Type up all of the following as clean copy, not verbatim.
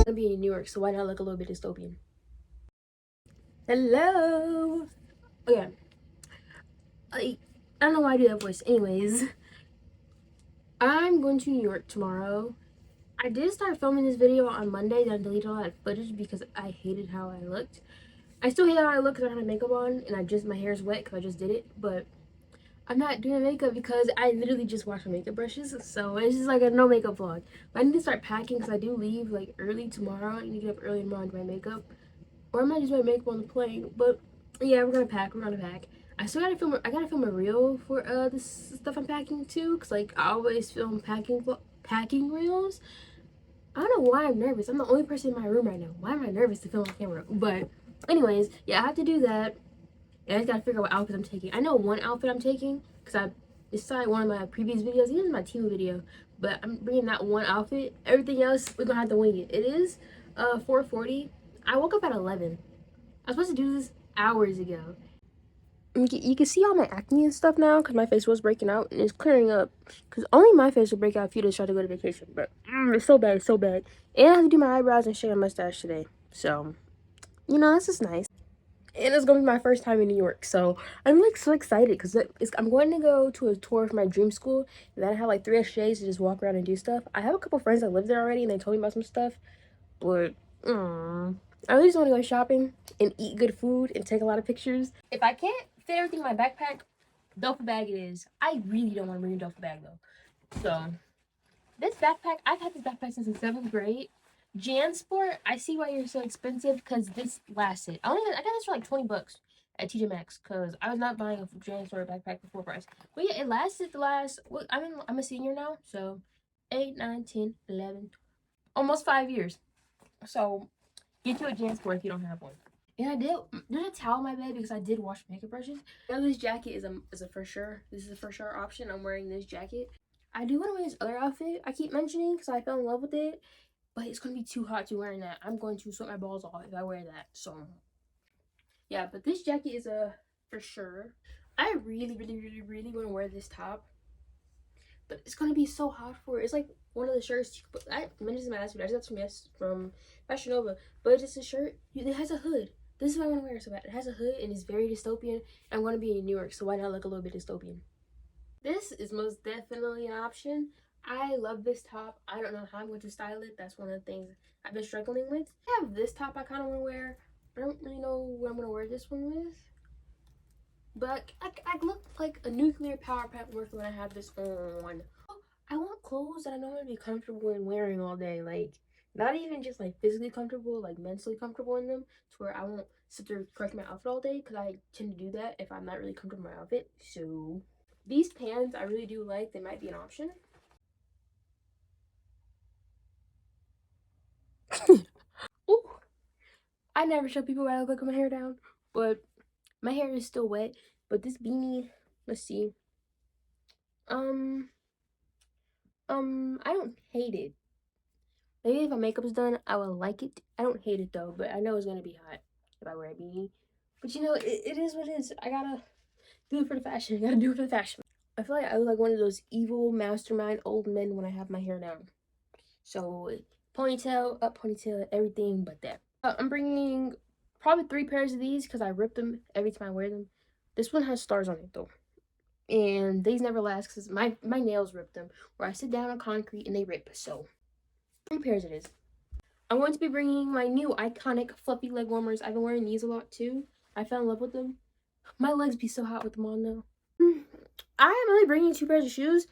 gonna be in New York, so why not look a little bit dystopian? Hello. Okay. I don't know why I do that voice. Anyways, I'm going to New York tomorrow. I did start filming this video on Monday, then I deleted all that footage because I hated how I looked. I still hate how I look because I don't have makeup on, and my hair's wet because I just did it. But I'm not doing makeup because I literally just washed my makeup brushes, so it's just like a no makeup vlog. But I need to start packing because I do leave like early tomorrow. I need to get up early tomorrow and do my makeup. Or I might just wear makeup on the plane. But yeah, we're gonna pack. We're gonna pack. I still gotta film. I gotta film a reel for this stuff I'm packing too, cause like I always film packing reels. I don't know why I'm nervous. I'm the only person in my room right now. Why am I nervous to film on camera? But anyways, yeah, I have to do that. And I just gotta figure out what outfit I'm taking. I know one outfit I'm taking because I decided one of my previous videos. This is my team video, but I'm bringing that one outfit. Everything else we're gonna have to wing it. It is 4:40. I woke up at 11. I was supposed to do this hours ago. You can see all my acne and stuff now because my face was breaking out and it's clearing up. Because only my face would break out if you just tried to go to vacation. But it's so bad, it's so bad. And I have to do my eyebrows and shave my mustache today. So, this is nice. And it's gonna be my first time in New York, so I'm like so excited because I'm going to go to a tour of my dream school, and then I have like 3 extra days to just walk around and do stuff. I have a couple friends that live there already, and they told me about some stuff, but I really just want to go shopping and eat good food and take a lot of pictures. If I can't fit everything in my backpack, duffel bag it is. I really don't want to bring a duffel bag though. So this backpack, I've had this backpack since the 7th grade. JanSport, I see why you're so expensive because this lasted. I got this for like 20 bucks at TJ Maxx because I was not buying a JanSport backpack for full price. But yeah, it lasted the last. I'm a senior now, so 8, 9, 10, 11, almost 5 years. So get you a JanSport if you don't have one. And there's a towel on my bed because I did wash makeup brushes. Now this jacket is a for sure. This is a for sure option. I'm wearing this jacket. I do want to wear this other outfit I keep mentioning because I fell in love with it. But it's going to be too hot to wearing that. I'm going to sweat my balls off if I wear that. So, yeah. But this jacket is a for sure. I really, really, really, really want to wear this top. But it's going to be so hot for it. It's like one of the shirts. I mentioned this in my last video. I just got from Fashion Nova. But it's a shirt. It has a hood. This is what I want to wear so bad. It has a hood and it's very dystopian. I'm going to be in New York, so why not look a little bit dystopian? This is most definitely an option. I love this top. I don't know how I'm going to style it. That's one of the things I've been struggling with. I have this top I kind of want to wear. I don't really know what I'm going to wear this one with. But I look like a nuclear power plant worker when I have this on. I want clothes that I know I'm going to be comfortable in wearing all day. Like, not even just like physically comfortable, like mentally comfortable in them. To where I won't sit there correct my outfit all day. Because I tend to do that if I'm not really comfortable in my outfit. So these pants I really do like. They might be an option. Ooh, I never show people what I look like with my hair down, but my hair is still wet. But this beanie, let's see. I don't hate it. Maybe if my makeup's done, I will like it. I don't hate it though, but I know it's gonna be hot if I wear a beanie. But it is what it is. I gotta do it for the fashion. I gotta do it for the fashion. I feel like I look like one of those evil mastermind old men when I have my hair down. So ponytail, up ponytail, everything but that. I'm bringing probably 3 pairs of these because I rip them every time I wear them. This one has stars on it though. And these never last because my nails rip them. Where I sit down on concrete and they rip. So 3 pairs it is. I'm going to be bringing my new iconic fluffy leg warmers. I've been wearing these a lot too. I fell in love with them. My legs be so hot with them on though. I am only bringing 2 pairs of shoes.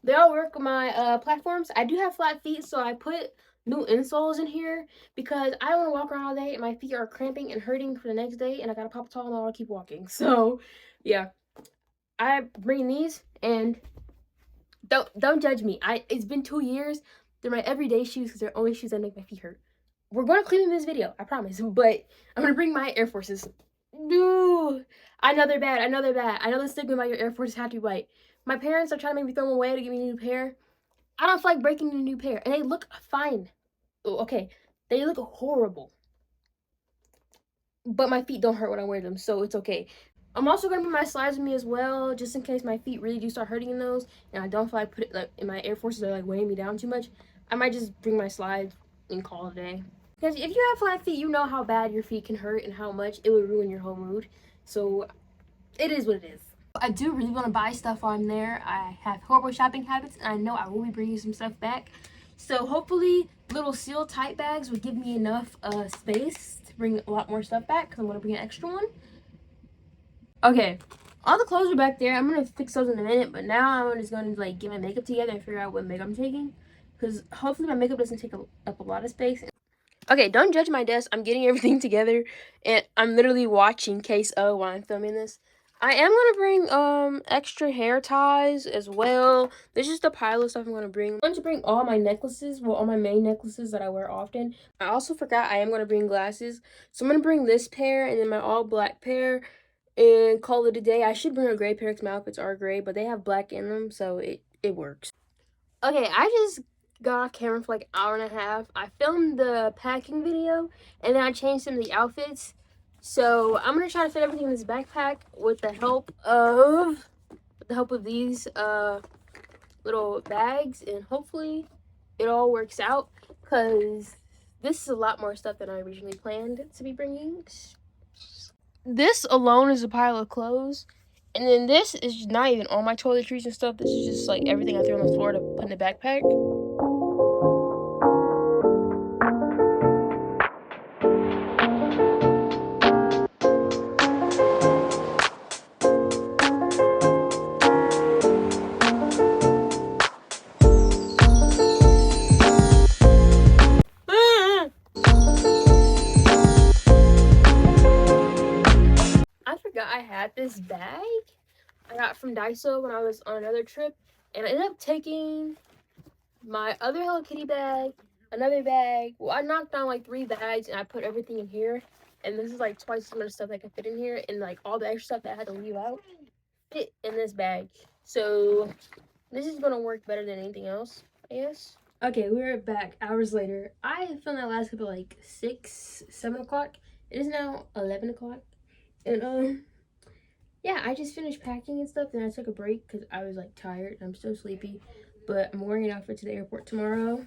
They all work with my platforms. I do have flat feet, so I put new insoles in here because I don't want to walk around all day and my feet are cramping and hurting for the next day, and I gotta pop a Tylenol and keep walking. So yeah, I bring these, and don't judge me. It's been 2 years. They're my everyday shoes because they're only shoes that make my feet hurt. We're gonna clean in this video, I promise. But I'm gonna bring my Air Forces. No, I know they're bad. I know they're bad. I know the stigma about your Air Forces have to be white. My parents are trying to make me throw them away to give me a new pair. I don't feel like breaking a new pair. And they look fine. Okay, they look horrible. But my feet don't hurt when I wear them, so it's okay. I'm also going to bring my slides with me as well, just in case my feet really do start hurting in those. And I don't feel like put it like in my Air Forces are like weighing me down too much. I might just bring my slides and call it a day. Because if you have flat feet, you know how bad your feet can hurt and how much it would ruin your whole mood. So it is what it is. I do really want to buy stuff while I'm there. I have horrible shopping habits, and I know I will be bringing some stuff back. So hopefully little seal tight bags would give me enough space to bring a lot more stuff back, because I'm going to bring an extra one. Okay, all the clothes are back there. I'm going to fix those in a minute, but now I'm just going to like get my makeup together and figure out what makeup I'm taking, because hopefully my makeup doesn't take up a lot of space. Okay, don't judge my desk. I'm getting everything together, and I'm literally watching Case O while I'm filming this. I am gonna bring extra hair ties as well. There's just a pile of stuff I'm gonna bring. I'm going to bring all my necklaces, well, all my main necklaces that I wear often. I also forgot I am gonna bring glasses, so I'm gonna bring this pair and then my all black pair and call it a day. I should bring a gray pair because my outfits are gray, but they have black in them, so it works. Okay, I just got off camera for like an hour and a half. I filmed the packing video, and then I changed some of the outfits. So I'm gonna try to fit everything in this backpack with the help of these little bags, and hopefully it all works out, because this is a lot more stuff than I originally planned to be bringing. This alone is a pile of clothes. And then this is not even all my toiletries and stuff. This is just like everything I threw on the floor to put in the backpack. I forgot I had this bag I got from Daiso when I was on another trip, and I ended up taking my other Hello Kitty bag, another bag. Well, I knocked down like 3 bags, and I put everything in here, and this is like twice as much stuff that could fit in here, and like all the extra stuff that I had to leave out fit in this bag. So this is gonna work better than anything else, I guess. Okay, we're back hours later. I filmed that last clip at like 7 o'clock. It is now 11 o'clock. And yeah, I just finished packing and stuff, and I took a break because I was like tired. I'm still sleepy, but I'm wearing an outfit to the airport tomorrow.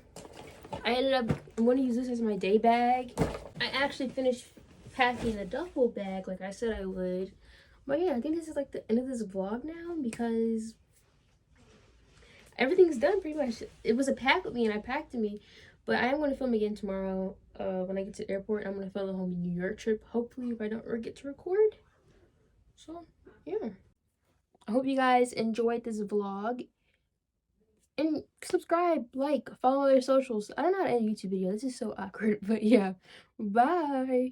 I'm going to use this as my day bag. I actually finished packing a duffel bag like I said I would. But yeah, I think this is like the end of this vlog now, because everything's done pretty much. It was a pack with me, and I packed with me. But I am going to film again tomorrow when I get to the airport. I'm going to film the whole New York trip, hopefully, if I don't forget to record. So, yeah. I hope you guys enjoyed this vlog. And subscribe, like, follow their socials. I don't know how to edit a YouTube video. This is so awkward. But yeah. Bye.